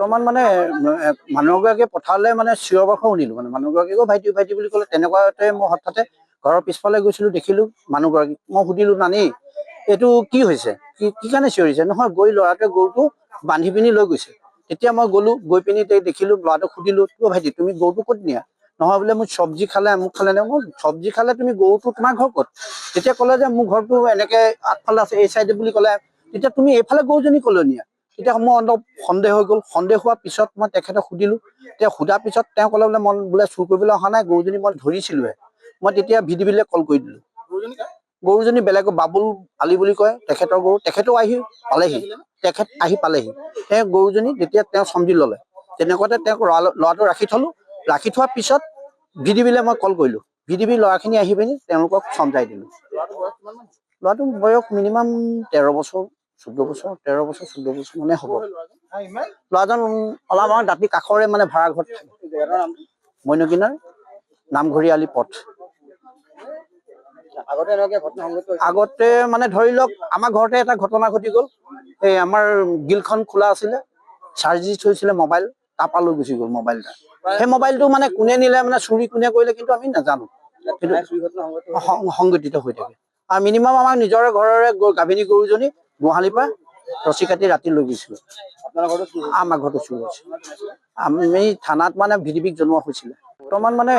বৰ্তমান মানে মানুহগৰাকীয়ে পথাৰলৈ মানে চিঞৰ বাখৰ শুনিলো মানে মানুহগৰাকীকো ভাইটি ভাইটি বুলি ক'লে তেনেকুৱাতে মই হঠাতে ঘৰৰ পিছফালে গৈছিলো দেখিলো মানুহগৰাকীক মই সুধিলো নানি এইটো কি হৈছে কি কাৰণে চিঞৰিছে নহয় গৈ ল'ৰাটোৱে গৰুটো বান্ধি পিনি লৈ গৈছে তেতিয়া মই গ'লো গৈ পিনি দেখিলো ল'ৰাটোক সুধিলো অ ভাইটি তুমি গৰুটো ক'ত নিয়া নহয় বোলে মোৰ চব্জি খালে মোক খালে নে মোৰ চব্জি খালে তুমি গৰুটো তোমাৰ ঘৰ ক'ত তেতিয়া ক'লে যে মোৰ ঘৰটো এনেকে আগফালে আছে এই চাইডে বুলি ক'লে তেতিয়া তুমি এইফালে গৰুজনী ক'লৈ নিয়া তেতিয়া মই অলপ সন্দেহ হৈ গ'ল সন্দেহ হোৱাৰ পিছত মই তেখেতক সুধিলো তেওঁ সোধাৰ পিছত তেওঁ ক'লে বোলে মই বোলে চুৰ কৰিবলৈ অহা নাই গৰুজনী মই ধৰিছিলোহে মই তেতিয়া ভিডিবিলে কল কৰি দিলো গৰুজনী বেলেগৰ বাবুল আলি বুলি কয় তেখেতৰ গৰু তেখেতেও আহি পালেহি তেখেত আহি পালেহি তেওঁ গৰুজনী তেতিয়া তেওঁ চম্জি ল'লে তেনেকুৱাতে তেওঁক ল'ৰাটো ৰাখি থলো ৰাখি থোৱাৰ পিছত ভিডিবিলে মই কল কৰিলো ভিডিবি ল'ৰাখিনি আহি পিনি তেওঁলোকক চমজাই দিলো ল'ৰাটো বয়স মিনিমাম 13 বছৰ 14 বছৰ 13 বছৰ 14 বছৰ মানে হ'ব ল'ৰাজন অলপ আমাৰ দাঁতি কাষৰে মানে ভাড়া ঘৰত থাকে মইনকিনাৰ নামঘৰী আলি পথ আগতে মানে ধৰি লওক আমাৰ ঘৰতে এটা ঘটনা ঘটি গ'ল এই আমাৰ গিলখন খোলা আছিলে চাৰ্জিছ হৈছিলে মোবাইল তাৰপা লৈ গুচি গ'ল মোবাইল এটা সেই মোবাইলটো মানে কোনে নিলে মানে চুৰি কোনে কৰিলে কিন্তু আমি নাজানো সংগঠিত হৈ থাকে আৰু মিনিমাম আমাৰ নিজৰে ঘৰৰে গাভিনী গৰুজনী গোহালিৰ পৰা ৰছী কাটি ৰাতি লৈ গৈছিলো আমাৰ ঘৰতো চুৰ হৈছে আমি থানাত মানে ভিডিবিক জনোৱা হৈছিলে বৰ্তমান মানে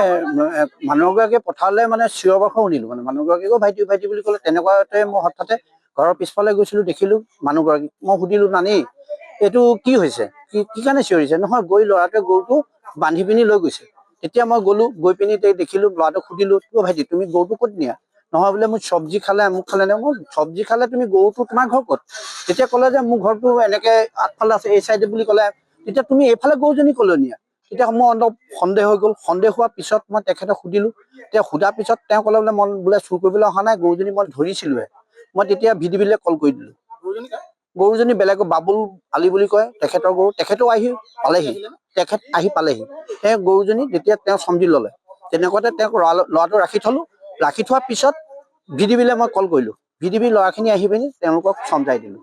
মানুহগৰাকীয়ে পথাৰলৈ মানে চিঞৰ বাখৰ শুনিলো মানে মানুহগৰাকীকো ভাইটি ভাইটি বুলি ক'লে তেনেকুৱাতে মই হঠাতে ঘৰৰ পিছফালে গৈছিলো দেখিলো মানুহগৰাকীক মই সুধিলো নানি এইটো কি হৈছে কি কাৰণে চিঞৰিছে নহয় গৈ ল'ৰাটোৱে গৰুটো বান্ধি পিনি লৈ গৈছে তেতিয়া মই গ'লো গৈ পিনি দেখিলো ল'ৰাটোক সুধিলো অ ভাইটি তুমি গৰুটো ক'ত নিয়া নহয় বোলে মোৰ চব্জি খালে মোক খালে নে মোৰ চব্জি খালে তুমি গৰুটো তোমাৰ ঘৰ ক'ত তেতিয়া ক'লে যে মোৰ ঘৰটো এনেকে আগফালে আছে এই চাইডে বুলি ক'লে তেতিয়া তুমি এইফালে গৰুজনী ক'লৈ নিয়া তেতিয়া মই অলপ সন্দেহ হৈ গ'ল সন্দেহ হোৱাৰ পিছত মই তেখেতক সুধিলো তেওঁ সোধাৰ পিছত তেওঁ ক'লে বোলে মই বোলে চুৰ কৰিবলৈ অহা নাই গৰুজনী মই ধৰিছিলোহে মই তেতিয়া ভিডিবিলে কল কৰি দিলো গৰুজনী বেলেগৰ বাবুল আলি বুলি কয় তেখেতৰ গৰু তেখেতেও আহি পালেহি তেখেত আহি পালেহি তেওঁ গৰুজনী তেতিয়া তেওঁ চম্জি ল'লে তেনেকুৱাতে তেওঁক ল'ৰাটো ৰাখি থলো ৰাখি থোৱাৰ পিছত ভিডিবিলে মই কল কৰিলো ভিডিবি ল'ৰাখিনি আহি পিনি তেওঁলোকক চমজাই দিলো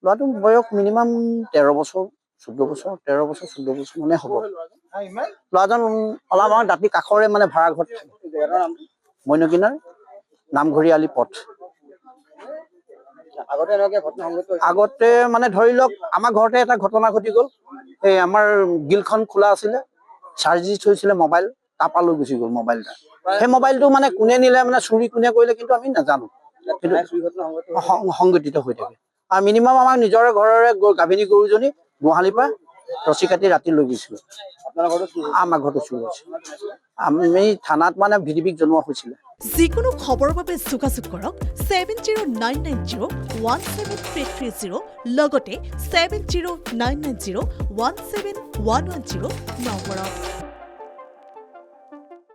ল'ৰাটো বয়স মিনিমাম 13 বছৰ 14 বছৰ 13 বছৰ 14 বছৰ মানে হ'ব ল'ৰাজন অলপ আমাৰ দাঁতি কাষৰে মানে ভাড়া ঘৰত থাকে মইনকিনাৰ নামঘৰী আলি পথ আগতে মানে ধৰি লওক আমাৰ ঘৰতে এটা ঘটনা ঘটি গ'ল এই আমাৰ গিলখন খোলা আছিলে চাৰ্জিছ হৈছিলে মোবাইল তাৰপা লৈ গুচি গ'ল মোবাইল এটা সেই মোবাইলটো মানে কোনে নিলে মানে চুৰি কোনে কৰিলে কিন্তু আমি নাজানো সংগঠিত হৈ থাকে আৰু মিনিমাম আমাৰ নিজৰে ঘৰৰে গাভিনী গৰুজনী গোহালিৰ পৰা ৰছী কাটি ৰাতি লৈ গৈছিলো আমাৰ ঘৰতো চুৰ হৈছে আমি থানাত মানে ভিডিবিক জনোৱা হৈছিলে যিকোনো খবৰৰ বাবে যোগাযোগ কৰক 7099017330 লগতে 7099017110 নম্বৰত।